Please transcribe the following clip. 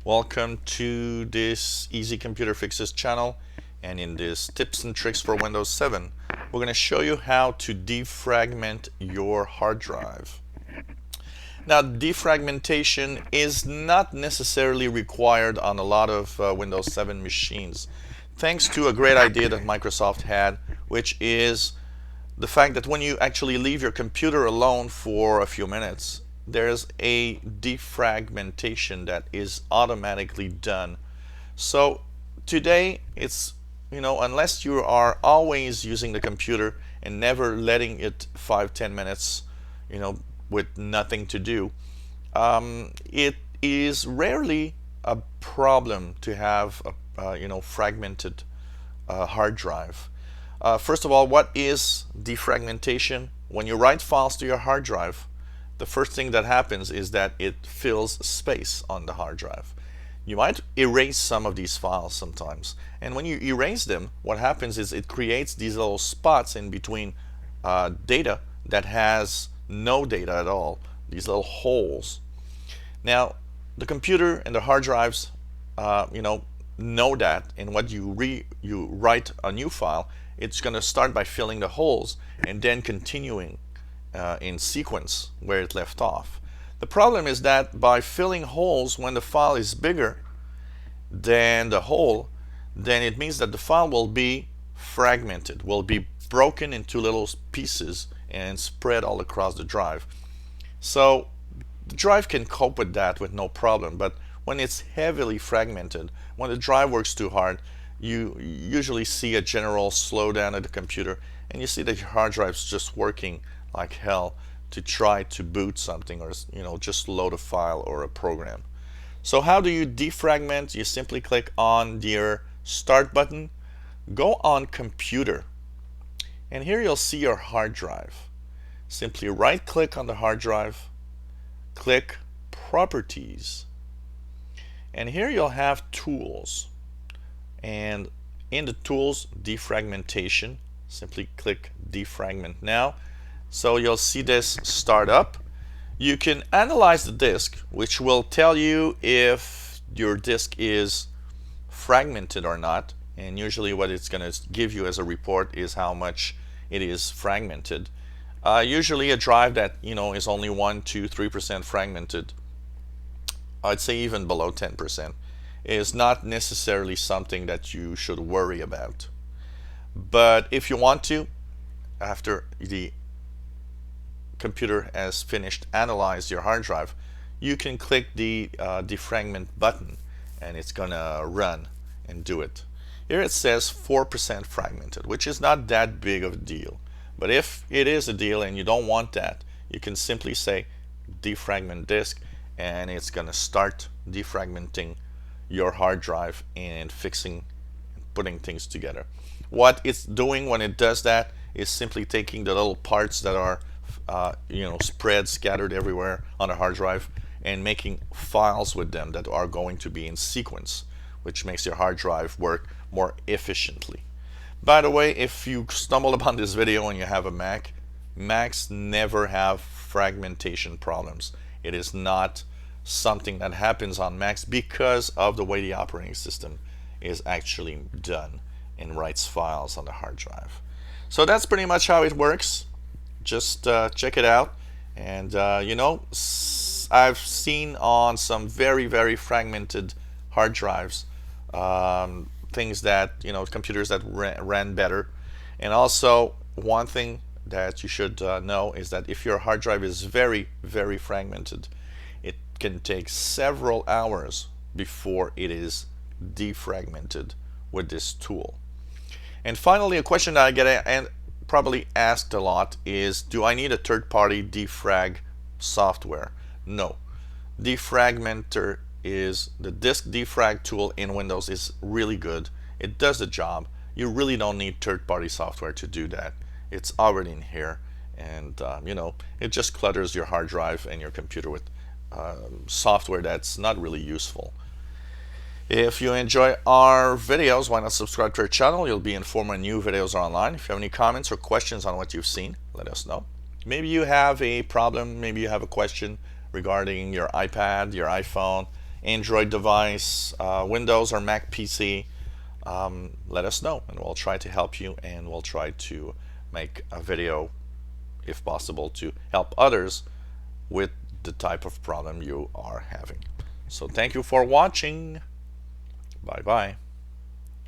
Welcome to this Easy Computer Fixes channel, and in this tips and tricks for Windows 7 we're going to show you how to defragment your hard drive. Now, defragmentation is not necessarily required on a lot of Windows 7 machines, thanks to a great idea that Microsoft had, which is the fact that when you actually leave your computer alone for a few minutes, there's a defragmentation that is automatically done. So today it's, unless you are always using the computer and never letting it 5-10 minutes, with nothing to do, it is rarely a problem to have a fragmented hard drive. First of all, what is defragmentation? When you write files to your hard drive, the first thing that happens is that it fills space on the hard drive. You might erase some of these files sometimes, and when you erase them, what happens is it creates these little spots in between data that has no data at all, these little holes. Now, the computer and the hard drives know that, and when you write a new file, it's going to start by filling the holes and then continuing in sequence where it left off. The problem is that by filling holes when the file is bigger than the hole, then it means that the file will be fragmented, will be broken into little pieces and spread all across the drive. So the drive can cope with that with no problem, but when it's heavily fragmented, when the drive works too hard, you usually see a general slowdown of the computer, and you see that your hard drive's just working like hell to try to boot something, or just load a file or a program. So how do you defragment? You simply click on your start button, go on computer, and here you'll see your hard drive. Simply right click on the hard drive, click properties, and here you'll have tools, and in the tools, defragmentation, simply click defragment now. So you'll see this start up. You can analyze the disk, which will tell you if your disk is fragmented or not, and usually what it's going to give you as a report is how much it is fragmented. Usually a drive that is only 1, 2, 3% fragmented, I'd say even below 10%, is not necessarily something that you should worry about. But if you want to, after the computer has finished analyze your hard drive, you can click the defragment button, and it's gonna run and do it. Here it says 4% fragmented, which is not that big of a deal. But if it is a deal and you don't want that, you can simply say defragment disk, and it's gonna start defragmenting your hard drive and fixing, putting things together. What it's doing when it does that is simply taking the little parts that are spread, scattered everywhere on a hard drive, and making files with them that are going to be in sequence, which makes your hard drive work more efficiently. By the way, if you stumbled upon this video and you have a Mac, Macs never have fragmentation problems. It is not something that happens on Macs because of the way the operating system is actually done and writes files on the hard drive. So that's pretty much how it works. Just check it out, and I've seen on some very fragmented hard drives things that computers that ran better. And also, one thing that you should know is that if your hard drive is very fragmented, it can take several hours before it is defragmented with this tool. And finally, a question that I get probably asked a lot is, do I need a third-party defrag software? No. Defragmenter is the disk defrag tool in Windows is really good. It does the job. You really don't need third-party software to do that. It's already in here, and it just clutters your hard drive and your computer with software that's not really useful. If you enjoy our videos, why not subscribe to our channel? You'll be informed when new videos are online. If you have any comments or questions on what you've seen, let us know. Maybe you have a problem, maybe you have a question regarding your iPad, your iPhone, Android device, Windows or Mac PC, let us know and we'll try to help you, and we'll try to make a video if possible to help others with the type of problem you are having. So thank you for watching. Bye bye.